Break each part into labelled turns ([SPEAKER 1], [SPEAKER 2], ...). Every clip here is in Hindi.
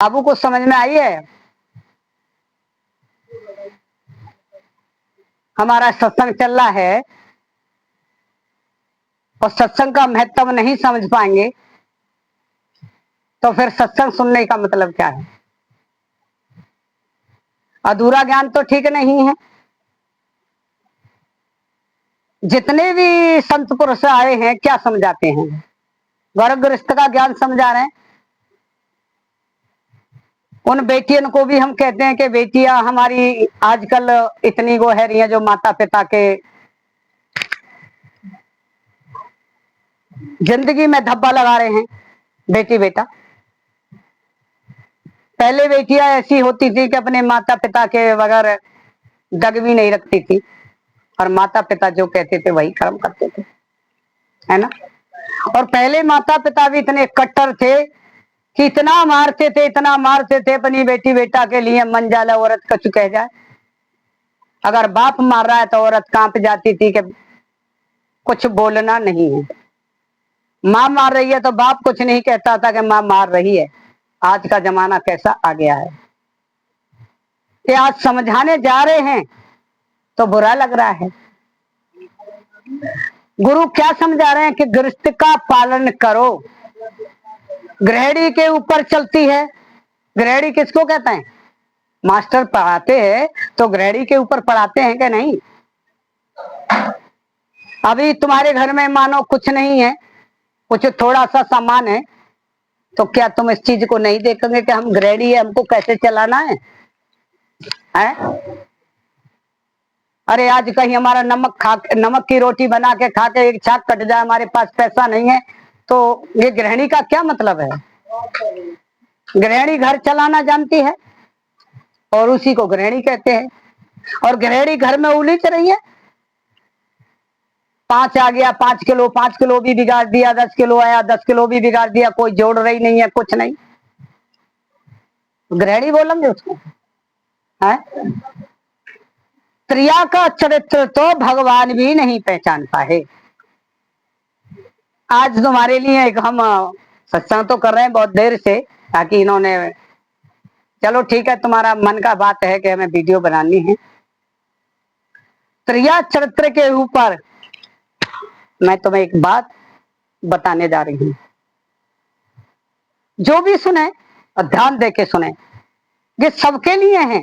[SPEAKER 1] बाबू को समझ में आई है? हमारा सत्संग चल रहा है और सत्संग का महत्व नहीं समझ पाएंगे तो फिर सत्संग सुनने का मतलब क्या है? अधूरा ज्ञान तो ठीक नहीं है। जितने भी संत पुरुष आए हैं क्या समझाते हैं? गर्भ गृहस्थ का ज्ञान समझा रहे हैं। उन बेटियों को भी हम कहते हैं कि बेटियां हमारी आजकल इतनी वो है रही है जो माता पिता के जिंदगी में धब्बा लगा रहे हैं। बेटी बेटा, पहले बेटियां ऐसी होती थी कि अपने माता पिता के बगैर डग भी नहीं रखती थी और माता पिता जो कहते थे वही कर्म करते थे, है ना। और पहले माता पिता भी इतने कट्टर थे कि इतना मारते थे अपनी बेटी बेटा के लिए मन जाला औरत कछु कह जाए। अगर बाप मार रहा है तो औरत कांप जाती थी कि कुछ बोलना नहीं है। माँ मार रही है तो बाप कुछ नहीं कहता था कि माँ मार रही है। आज का जमाना कैसा आ गया है कि आज समझाने जा रहे हैं तो बुरा लग रहा है। गुरु क्या समझा रहे हैं कि गृहस्थ का पालन करो। गृहिणी के ऊपर चलती है। गृहिणी किसको कहते हैं? मास्टर पढ़ाते हैं तो गृहिणी के ऊपर पढ़ाते हैं कि नहीं? अभी तुम्हारे घर में मानो कुछ नहीं है, कुछ थोड़ा सा सामान है, तो क्या तुम इस चीज को नहीं देखेंगे कि हम गृहिणी है, हमको कैसे चलाना है? अरे आज कहीं हमारा नमक की रोटी बना के खा के एक छाक कट जाए, हमारे पास पैसा नहीं है, तो ये गृहिणी का क्या मतलब है? गृहिणी घर चलाना जानती है और उसी को गृहिणी कहते हैं। और गृहिणी घर में उलझ रही है। 5 आ गया 5 किलो भी बिगाड़ दिया, 10 किलो आया 10 किलो भी बिगाड़ दिया, कोई जोड़ रही नहीं है, कुछ नहीं। गृहिणी बोलेंगे उसको, है? स्त्रिया का चरित्र तो भगवान भी नहीं पहचान पाए। आज तुम्हारे लिए एक हम सत्संग तो कर रहे हैं बहुत देर से, ताकि इन्होंने, चलो ठीक है, तुम्हारा मन का बात है कि हमें वीडियो बनानी है। स्त्रिया चरित्र के ऊपर मैं तुम्हें एक बात बताने जा रही हूं। जो भी सुने और ध्यान दे के सुने, ये सबके लिए है।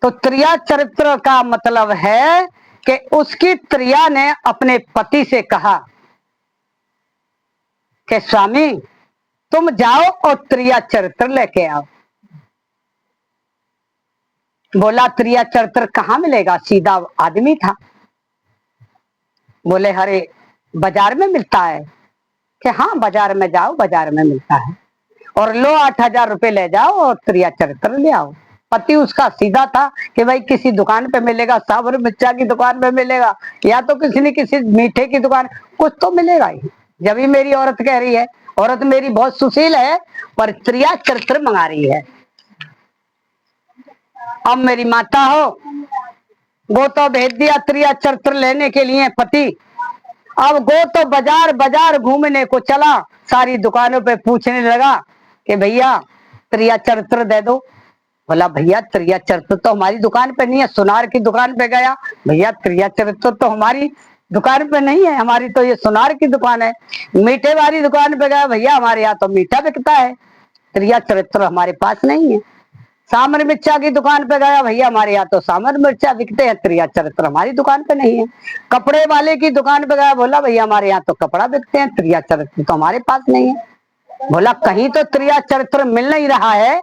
[SPEAKER 1] तो त्रिया चरित्र का मतलब है कि उसकी त्रिया ने अपने पति से कहा कि स्वामी तुम जाओ और त्रिया चरित्र लेके आओ। बोला त्रिया चरित्र कहाँ मिलेगा? सीधा आदमी था। बोले हरे बाजार में मिलता है? कि हाँ बाजार में जाओ, बाजार में मिलता है, और लो 8,000 रुपए ले जाओ और त्रिया चरित्र ले आओ। पति उसका सीधा था कि भाई किसी दुकान पे मिलेगा, साबर मिर्चा की दुकान पे मिलेगा, या तो किसी न किसी मीठे की दुकान, कुछ तो मिलेगा ही। जब भी मेरी औरत कह रही है, औरत मेरी बहुत सुशील है पर त्रिया चरित्र मंगा रही है। अब मेरी माता हो, वो तो भेज दिया त्रिया चरित्र लेने के लिए पति। अब गो तो बाजार बाजार घूमने को चला, सारी दुकानों पे पूछने लगा कि भैया त्रिया चरित्र दे दो। बोला भैया त्रिया चरित्र तो हमारी दुकान पे नहीं है। सुनार की दुकान पे गया, भैया त्रिया चरित्र तो हमारी दुकान पे नहीं है, हमारी तो ये सुनार की दुकान है। मीठे वाली दुकान पे गया, भैया हमारे यहाँ तो मीठा बिकता है, त्रिया चरित्र हमारे पास नहीं है। सामर मिर्चा की दुकान पे गया, भैया हमारे यहाँ तो सामर मिर्चा बिकते हैं, त्रिया चरित्र हमारी दुकान पे नहीं है। कपड़े वाले की दुकान पे गया, बोला भैया हमारे यहाँ तो कपड़ा बिकते हैं, त्रिया चरित्र तो हमारे पास नहीं है। बोला कहीं तो त्रिया चरित्र मिल नहीं रहा है,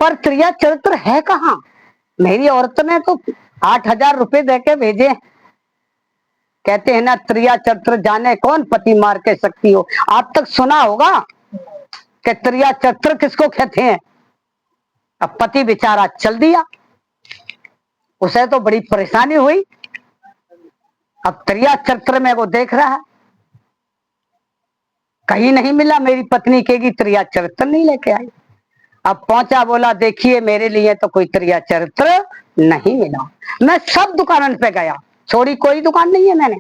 [SPEAKER 1] पर त्रिया चरित्र है कहाँ? मेरी औरत ने तो 8,000 रुपए देके भेजे। कहते हैं ना त्रिया चरित्र जाने कौन पति मार के सकती हो। आप तक सुना होगा कि त्रिया चरित्र किसको कहते हैं। अब पति बेचारा चल दिया, उसे तो बड़ी परेशानी हुई। अब त्रिया चरित्र में वो देख रहा है, कहीं नहीं मिला। मेरी पत्नी कहेगी त्रिया चरित्र नहीं लेके आई। अब पहुंचा, बोला देखिए मेरे लिए तो कोई त्रिया चरित्र नहीं मिला। मैं सब दुकानों पे गया, छोड़ी कोई दुकान नहीं है मैंने,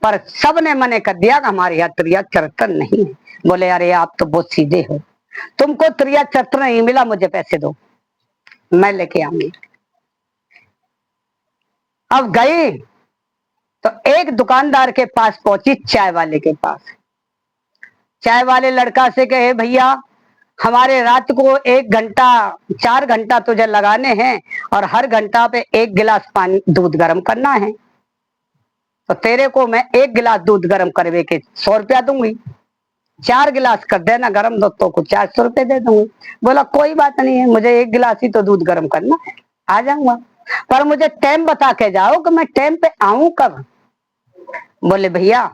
[SPEAKER 1] पर सब ने मने कर दिया कि हमारे यहाँ त्रिया चरित्र नहीं है। बोले अरे आप तो बहुत सीधे हो, तुमको त्रिया चरित्र नहीं मिला, मुझे पैसे दो, मैं लेके आऊंगी। अब गई तो एक दुकानदार के पास पहुंची, चाय वाले के पास। चाय वाले लड़का से कहे, भैया हमारे रात को 1 घंटा 4 घंटा तुझे लगाने हैं और हर घंटा पे 1 गिलास पानी दूध गर्म करना है, तो तेरे को मैं 1 गिलास दूध गर्म करवे के 100 रुपया दूंगी, 4 गिलास कर देना गर्म, दोस्तों को 400 रुपये दे दूंगी। बोला कोई बात नहीं है, मुझे 1 गिलास ही तो दूध गर्म करना है, आ जाऊंगा, पर मुझे टाइम बता के जाओ कि मैं टाइम पे आऊं कब। बोले भैया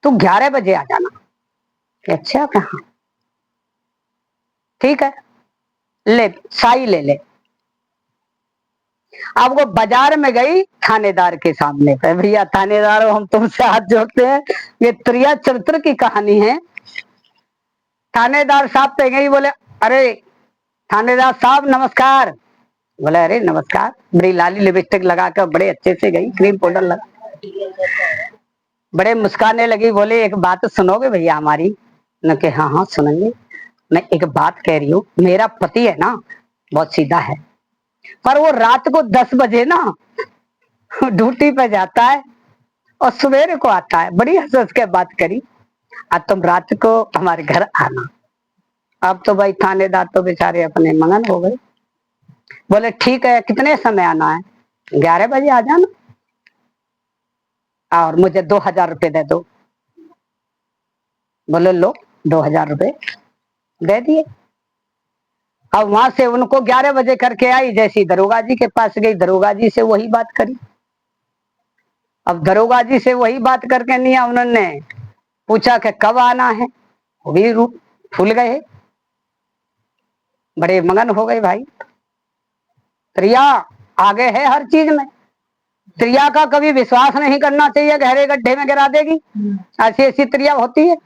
[SPEAKER 1] तू 11 बजे आ जाना। अच्छा कहा, ठीक है, ले साई ले ले। अब वो बाजार में गई थानेदार के सामने, भैया थानेदार हम तुमसे हाथ जोड़ते हैं, ये त्रिया चरित्र की कहानी है। थानेदार साहब पे गई, बोले अरे थानेदार साहब नमस्कार। बोले अरे नमस्कार, बड़ी लाली लिपस्टिक लगा कर बड़े अच्छे से गई, क्रीम पाउडर लगा, बड़े मुस्काने लगी। बोले एक बात सुनोगे भैया हमारी? न के हाँ हाँ सुनेंगे। मैं एक बात कह रही हूँ, मेरा पति है ना बहुत सीधा है, पर वो रात को 10 बजे ना ड्यूटी पे जाता है और सवेरे को आता है। बड़ी हंस हंस के बात करी, आज तुम रात को हमारे घर आना। अब तो भाई थानेदार तो बेचारे अपने मगन हो गए। बोले ठीक है, कितने समय आना है? 11 बजे आ जाना और मुझे 2000 रुपये दे दो। बोले लो 2000 रुपये दे दिए। अब वहां से उनको 11 बजे करके आई, जैसी दरोगा जी के पास गई, दरोगा जी से वही बात करी। अब दरोगा जी से वही बात करके नहीं, उन्होंने पूछा कि कब आना है, वो भी रूप फूल गए, बड़े मगन हो गए। भाई त्रिया आगे है हर चीज में, त्रिया का कभी विश्वास नहीं करना चाहिए, गहरे गड्ढे में गिरा देगी, ऐसी ऐसी त्रिया होती है।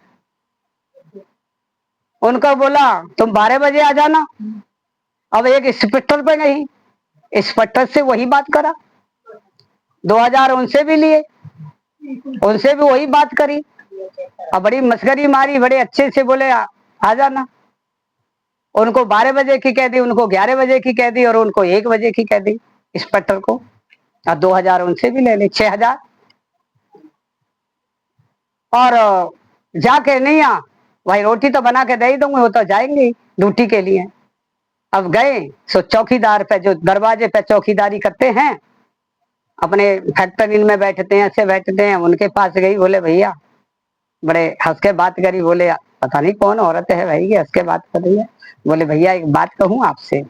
[SPEAKER 1] उनको बोला तुम 12 बजे आ जाना। अब एक इंस्पेक्टर पे गई, इंस्पेक्टर से वही बात करा, 2000 उनसे भी लिए, उनसे भी वही बात करी और बड़ी मस्करी मारी, बड़े अच्छे से बोले आ जाना। उनको 12 बजे की कह दी, उनको 11 बजे की कह दी और उनको 1 बजे की कह दी इंस्पेक्टर को, और 2000 उनसे भी ले ले, 6000। और जाके नहीं आ भाई, रोटी तो बना के दे ही दूंगे, वो तो जाएंगे ड्यूटी के लिए। अब गए सो चौकीदार पे, जो दरवाजे पे चौकीदारी करते हैं, अपने फैक्ट्री में बैठते हैं, ऐसे बैठते हैं, उनके पास गई। बोले भैया, बड़े हंस के बात करी। बोले पता नहीं कौन औरत है भाई हंस के बात कर रही है। बोले भैया एक बात कहूं आपसे।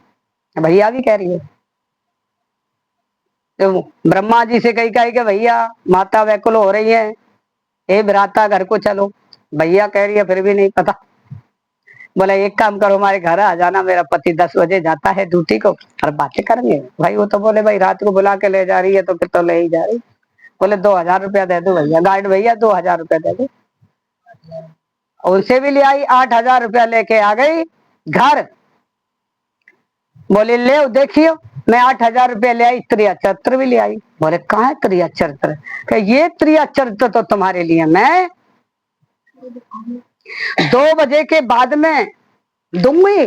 [SPEAKER 1] भैया भी कह रही है, तो ब्रह्मा जी से कही कि भैया माता व्याकुल हो रही है, हे भ्राता घर को चलो। भैया कह रही है फिर भी नहीं पता। बोला एक काम करो, हमारे घर आ जाना, मेरा पति 10 बजे जाता है ड्यूटी को, और बातें करेंगे। भाई वो तो बोले भाई रात को बुला के ले जा रही है तो फिर तो ले ही जा रही। बोले 2000 रुपया दे दो भैया, गार्ड भैया 2000 रुपया दे दो। उनसे भी ले आई, 8000 रुपया लेके आ गई घर। बोले ले देखियो, मैं 8000 रुपया ले आई, त्रिया चरित्र भी ले आई। बोले कहाँ है त्रिया चरित्र? ये त्रिया चरित्र तो तुम्हारे लिए मैं 2 बजे के बाद में दूंगी,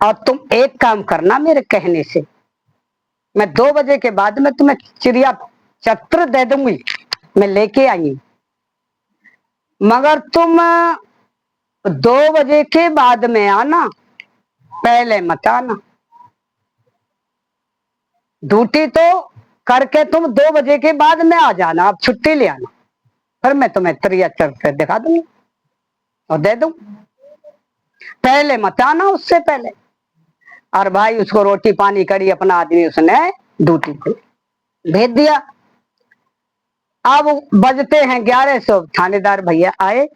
[SPEAKER 1] और तुम एक काम करना मेरे कहने से, मैं 2 बजे के बाद में तुम्हें चिड़िया चरित्र दे दूंगी, मैं लेके आई, मगर तुम 2 बजे के बाद में आना, पहले मत आना। ड्यूटी तो करके तुम 2 बजे के बाद में आ जाना, आप छुट्टी ले आना, फिर मैं तुम्हें त्रिया चरित्र दिखा दूंगी और दे दूं, पहले मत आना उससे पहले। और भाई उसको रोटी पानी करी, अपना आदमी उसने ड्यूटी पे भेज दिया। अब बजते हैं 1100, थानेदार भैया आए,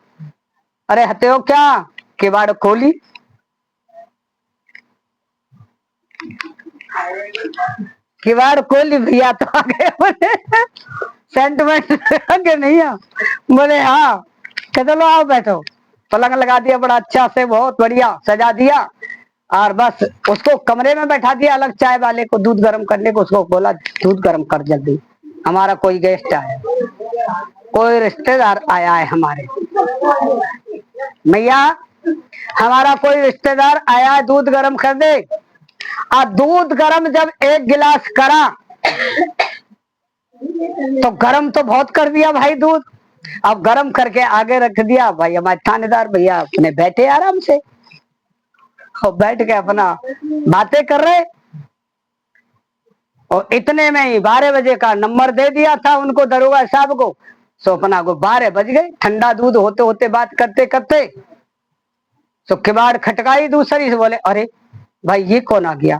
[SPEAKER 1] अरे हते हो क्या? किवाड़ खोली, किवाड़ खोली, भैया तो आ गए। बोले सेंटमेंट आगे नहीं आ? बोले हाँ, चलो आओ बैठो। पलंग लगा दिया बड़ा अच्छा से, बहुत बढ़िया सजा दिया, और बस उसको कमरे में बैठा दिया, अलग चाय वाले को दूध गर्म करने को। उसको बोला दूध गर्म कर जल्दी, हमारा कोई गेस्ट आया, कोई रिश्तेदार आया है हमारे। मैया हमारा कोई रिश्तेदार आया, दूध गर्म कर दे। और दूध गर्म जब एक गिलास करा तो गर्म तो बहुत कर दिया भाई दूध। अब गर्म करके आगे रख दिया। भाई हमारे थानेदार भैया अपने बैठे आराम से और बैठ के अपना बातें कर रहे। और इतने में ही 12 बजे का नंबर दे दिया था उनको, दरोगा साहब को। सो अपना को 12 बज गए, ठंडा दूध होते होते बात करते करते। सो किवाड़ खटकाई दूसरी से, बोले अरे भाई ये कौन आ गया?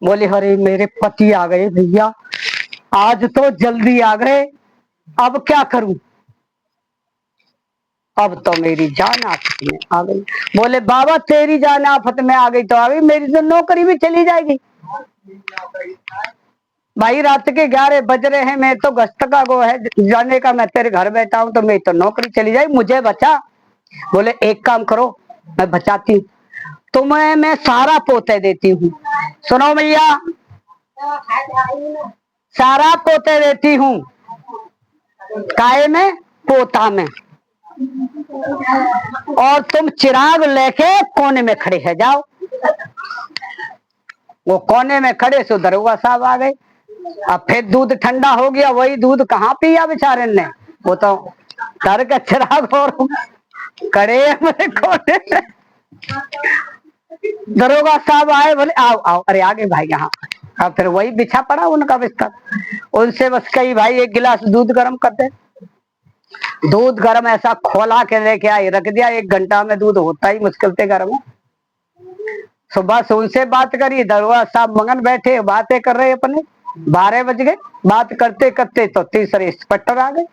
[SPEAKER 1] बोले अरे मेरे पति आ गए भैया, आज तो जल्दी आ गए, अब क्या करूं? अब तो मेरी जान आफत में आ गई। बोले बाबा तेरी जान आफत में आ गई तो आ गई, मेरी तो नौकरी भी चली जाएगी। भाई रात के 11 बज रहे हैं, मैं तो गश्त का वो है जाने का, मैं तेरे घर बैठा हूं तो मेरी तो नौकरी चली जाएगी, मुझे बचा। बोले एक काम करो, मैं बचाती हूँ तुम्हें, मैं सारा पोते देती हूँ। सुनो भैया, सारा पोते देती हूँ। काय में? पोता में। और तुम चिराग लेके कोने में खड़े है जाओ। वो कोने में खड़े सो दरोगा साहब आ गए। अब फिर दूध ठंडा हो गया, वही दूध कहाँ पिया बेचारे ने, वो तो घर का चिराग और खड़े मेरे कोने में। दरोगा साहब आए, बोले आओ आओ, अरे आगे भाई यहाँ। अब फिर वही बिछा पड़ा उनका बिस्तर, उनसे बस कही भाई एक गिलास दूध गर्म कर दे। दूध गर्म ऐसा खोला के लेके आई, रख दिया। 1 घंटा में दूध होता ही मुश्किल से गर्म है। सुबह से उनसे बात करी, दरोगा साहब मगन बैठे बातें कर रहे अपने। 12 बज गए, बात करते करते तो तीसरे इंस्पेक्टर आ गए,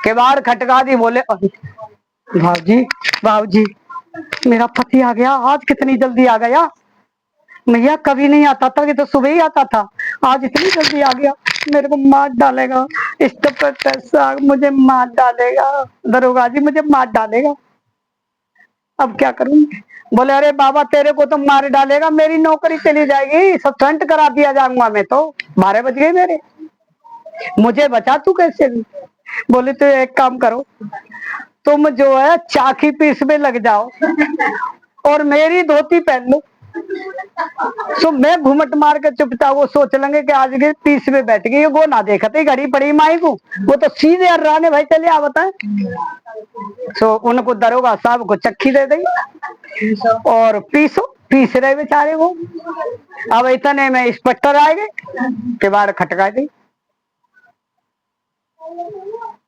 [SPEAKER 1] किवाड़ खटका दी। बोले भाजी बाबूजी मेरा पति आ गया, आज कितनी जल्दी आ गया। भैया कभी नहीं आता था, ये तो सुबह ही आता था, आज इतनी जल्दी आ गया, मेरे को मार डालेगा इंस्पेक्टर साहब, मुझे मार डालेगा, दरोगा जी मुझे मार डालेगा, अब क्या करूं? बोले अरे बाबा तेरे को तो मार डालेगा, मेरी नौकरी चली जाएगी, सस्पेंड करा दिया जाऊंगा मैं तो। 12 बज गए मेरे, मुझे बचा तू कैसे भी। बोले तो एक काम करो, तुम जो है चाकी पीस में लग जाओ और मेरी धोती पहन लो। सो मैं घूमट मार के चुपचाप, वो सोच लेंगे कि आज के 30 में बैठ गई, वो ना देखते घड़ी पड़ी माई को, वो तो सीधे अर्राने भाई चले आ बताए। सो उनको दरोगा साहब को चक्की दे दी और पीस रहे बेचारे वो। अब इतने में इंस्पेक्टर आए गए, किवाड़ खटका दी।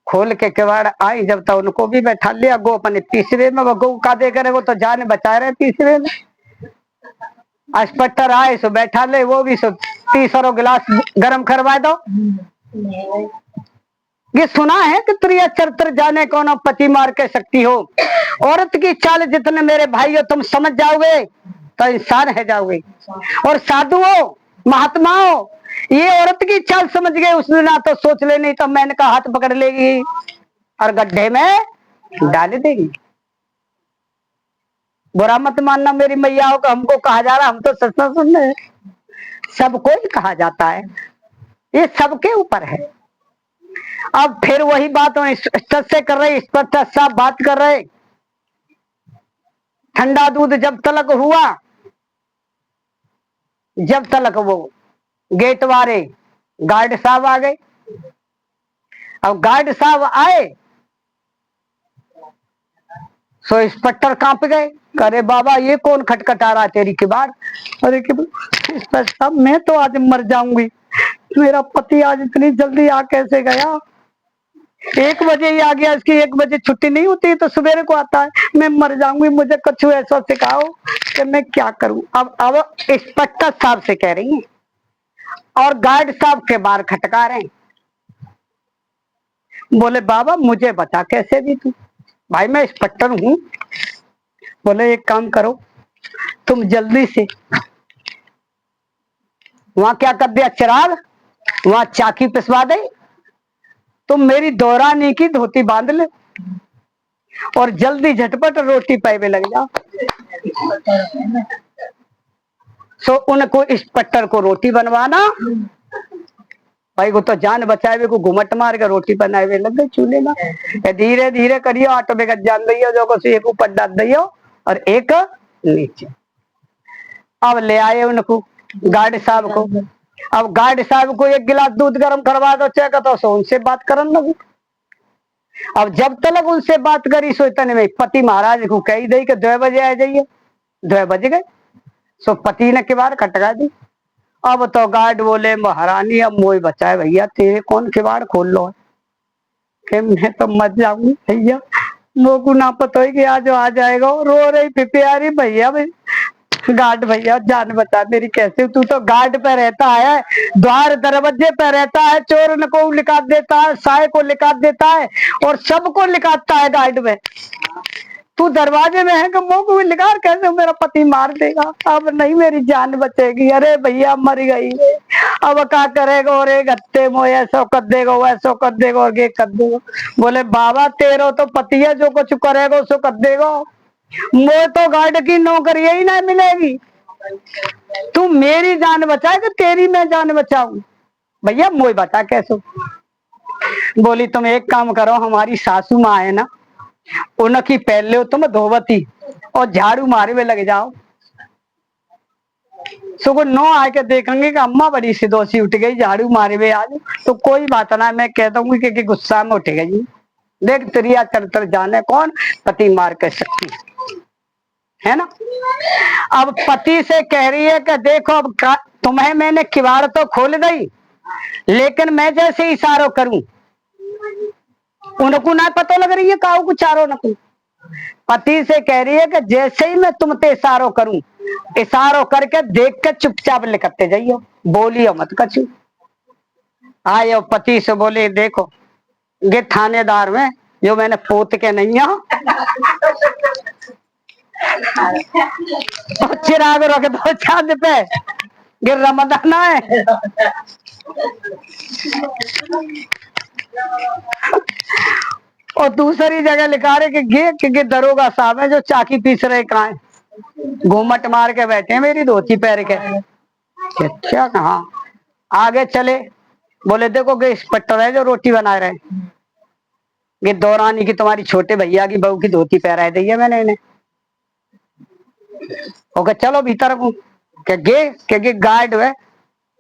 [SPEAKER 1] खोल के किवाड़ आई, जब तक उनको भी बैठा लिया, गो अपने तीसरे में, वो गो का दे करे, वो तो जान बचा रहे तीसरे में। इंस्पेक्टर आए सो बैठा ले, वो भी सो तीसरा गिलास गर्म करवा दो। ये सुना है कि त्रिया चरित्र जाने कौन पति मार के सकती हो, औरत की चाल जितने मेरे भाइयों तुम समझ जाओगे तो इंसान है जाओगे। और साधुओं महात्माओं, ये औरत की चाल समझ गए उसने ना तो सोच ले, नहीं तो मैंने का हाथ पकड़ लेगी और गड्ढे में डाल देगी। बुरा मत मानना मेरी मैयाओं को, हमको कहा जा रहा, हम तो सच सुन रहे, सबको ही कहा जाता है, ये सबके ऊपर है। अब फिर वही बात से कर रहे, इंस्पेक्टर साहब बात कर रहे। ठंडा दूध जब तलक हुआ, जब तलक वो गेट वाले गार्ड साहब आ गए। अब गार्ड साहब आए सो इंस्पेक्टर कांप गए, अरे बाबा ये कौन खटखटा रहा है तेरी किवाड़? अरे इंस्पेक्टर साहब मैं तो आज मर जाऊंगी, मेरा पति आज इतनी जल्दी आ कैसे गया? 1 बजे ही आ गया, इसकी 1 बजे छुट्टी नहीं होती तो सवेरे को आता है, मैं मर जाऊंगी, मुझे कुछ ऐसा सिखाओ कि मैं क्या करूं। अब इंस्पेक्टर साहब से कह रही है और गार्ड साहब के बाहर खटका रहे हैं। बोले बाबा मुझे बता कैसे भी तू? भाई मैं इंस्पेक्टर हूं। बोले एक काम करो, तुम जल्दी से वहां क्या कर दिया, चिराग वहां चाकी पिसवा दे, तुम मेरी दोहरानी की धोती बांध ले और जल्दी झटपट रोटी पाए में लग जाओ। सो उनको इंस्पेक्टर को रोटी बनवाना भाई को तो जान बचाए को घुमट मार के रोटी बनाए हुए लग गए चूल्हे में। धीरे धीरे करियो, आटो में जान दियो जो को एक ऊपर डाल दियो और एक नीचे। अब ले आए उनको गार्ड साहब को। अब गार्ड साहब को एक गिलास दूध गर्म करवा दो चेक तो सो उनसे बात करन लगू। अब जब तक उनसे बात करी सो इतने में पति महाराज को कही दी कि 2 बजे आ जाइए। 2 बज गए। सो पति ने किवाड़ खटका दी। अब तो गार्ड बोले महारानी अब मोई बचाए भैया, तेरे कौन किवाड़ खोल लो कि मैं तो मत जाऊंगी भैया, मोकू ना पता है कि आज आ जाएगा। रो रही पिपियारी भैया भाई, गार्ड भैया जान बता मेरी कैसे। तू तो गार्ड पे रहता है, द्वार दरवाजे पे रहता है, चोर को लिखा देता है, साय को लिखा देता है और सबको लिखाता है गार्ड में। तू दरवाजे में है कि मोकू लिखा कैसे मेरा पति मार देगा, अब नहीं मेरी जान बचेगी। अरे भैया मर गई, अब क्या करेगा। और एक हत्ते मो ऐसो कर देगा, वैसो कर देगा और ये कर देगा। बोले बाबा तेरो तो पति है, जो कुछ करेगा उसको कर देगा, मोए तो गार्ड की नौकरी ही नहीं मिलेगी। तू मेरी जान बचाए कि तेरी मैं जान बचाऊं। भैया मोए बता कैसे। बोली तुम एक काम करो, हमारी सासू माँ है ना, उनकी पहले तुम धोवती और झाड़ू मारे में लग जाओ। सुबह 9 आके देखेंगे कि अम्मा बड़ी सिदोसी उठ गई, झाड़ू मारे में आज तो कोई बात ना, मैं कह दूंगी कि गुस्सा में उठ गई। देख त्रिया चरित्र जाने कौन पति मार के सकती है ना। अब पति से कह रही है कि देखो अब तुम्हें मैंने किवाड़ तो खोल गई, लेकिन मैं जैसे इशारों करूं उनको ना पता लग रही है काऊ को चारों न। पति से कह रही है कि जैसे ही मैं तुमसे इशारों करूं, इशारों करके देख के चुपचाप लिखते जाइयो, बोलियो मत कछु। आयो पति से बोले देखो ये थानेदार में जो मैंने पोत के नहीं आ चिराग रख दो छत पे, गिर रमदाना है। और दूसरी जगह लिखा रहे कि दरोगा साहब है जो चाकी पीस रहे, कहा है घूमट मार के बैठे हैं मेरी धोती पैर के। अच्छा कहा आगे चले। बोले देखो गे इंस्पेक्टर है जो रोटी बना रहे, ये दौरानी की तुम्हारी छोटे भैया की बहू की धोती पहरा दी है मैंने इन्हें। ओके चलो भीतर के गार्ड है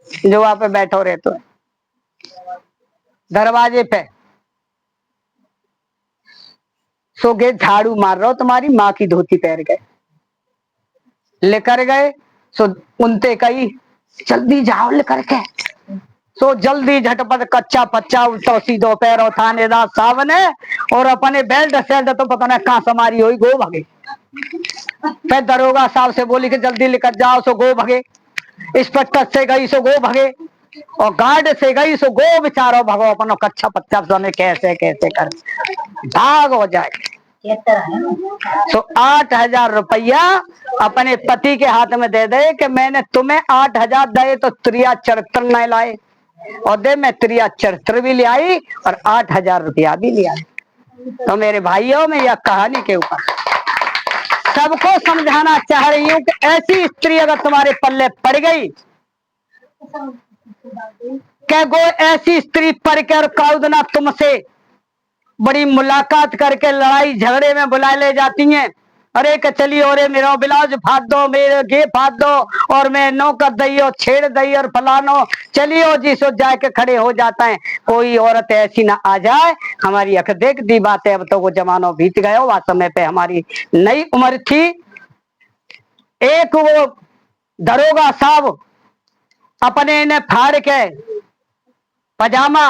[SPEAKER 1] जो वहां पे बैठो रहते है दरवाजे पे। सो गे झाड़ू मार रहा हो तुम्हारी माँ की धोती पहन के। लेकर गए सो उनते कही जल्दी जाओ लेकर के। सो जल्दी झटपट कच्चा पच्चा उल्टो सीधो पैरो थानेदार साहब ने और अपने बेल्ट सेल्ट तो पता नहीं कहाँ समारी हुई गो भगे। फिर दरोगा साहब से बोली कि जल्दी लेकर जाओ, सो गो भगे। इंस्पेक्टर से गई सो गो भगे और गार्ड से गई सो गो बेचारो भगो अपनो कच्चा पच्चा सोने कैसे कैसे कर भाग हो जाए। तो 8,000 रुपया अपने पति के हाथ में दे दे कि मैंने तुम्हें 8,000 दे तो त्रिया चरित्र नहीं लाए, और दे मैं त्रिया चरित्र भी ले आई और 8,000 रुपया भी ले आई। तो मेरे भाइयों में यह कहानी के ऊपर सबको समझाना चाह रही हूँ कि ऐसी स्त्री अगर तुम्हारे पल्ले पड़ गई, क्या गो ऐसी स्त्री पढ़ कर काउदना तुमसे बड़ी मुलाकात करके लड़ाई झगड़े में बुला ले जाती हैं। अरे कि चलिए और मेरा ब्लाउज फाड़ दो, मेरे गे फाड़ दो और मैं नो कर दी छेड़ दी और फलानो चलिए जिसो जाके खड़े हो जाता है। कोई औरत ऐसी ना आ जाए, हमारी अख देख दी बात है, अब तो वो जमाना बीत गया, वह समय पे हमारी नई उम्र थी। एक वो दरोगा साहब अपने इन्हें फाड़ के पजामा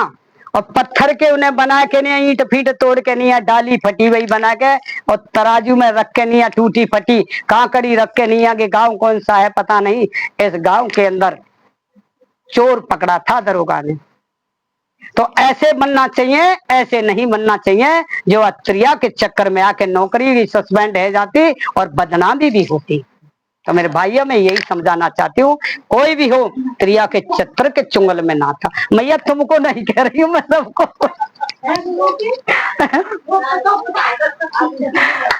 [SPEAKER 1] और पत्थर के उन्हें बना के नहीं, ईंट फीट तोड़ के नहीं, डाली फटी हुई बना के और तराजू में रख के नहीं, टूटी फटी कांकड़ी रख के नहीं। आगे गांव कौन सा है पता नहीं, इस गांव के अंदर चोर पकड़ा था दरोगा ने। तो ऐसे बनना चाहिए, ऐसे नहीं बनना चाहिए जो अत्रिया के चक्कर में आके नौकरी भी सस्पेंड है जाती और बदनामी भी होती। तो मेरे भाइयों में यही समझाना चाहती हूँ, कोई भी हो त्रिया के चक्कर के चुंगल में ना था। मैया तुमको नहीं कह रही हूँ, मैं सबको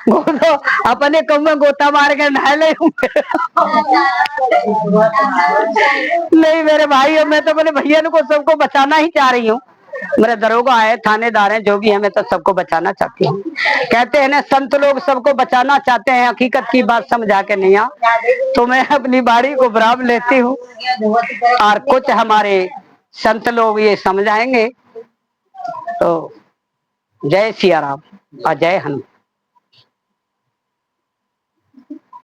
[SPEAKER 1] वो तो अपने कम में गोता मार के नहा ले होंगे। नहीं मेरे भाई, मैं तो अपने भैया को सबको बचाना ही चाह रही हूँ। मेरे दरोगा है, थानेदार है, जो भी है, मैं तो सबको बचाना चाहती हूँ। कहते हैं ना, संत लोग सबको बचाना चाहते हैं, हकीकत की बात समझा के नहीं आ, तो मैं अपनी बाड़ी को बराबर लेती हूँ और कुछ हमारे संत लोग ये समझाएंगे। तो जय सिया राम और जय हनुमान।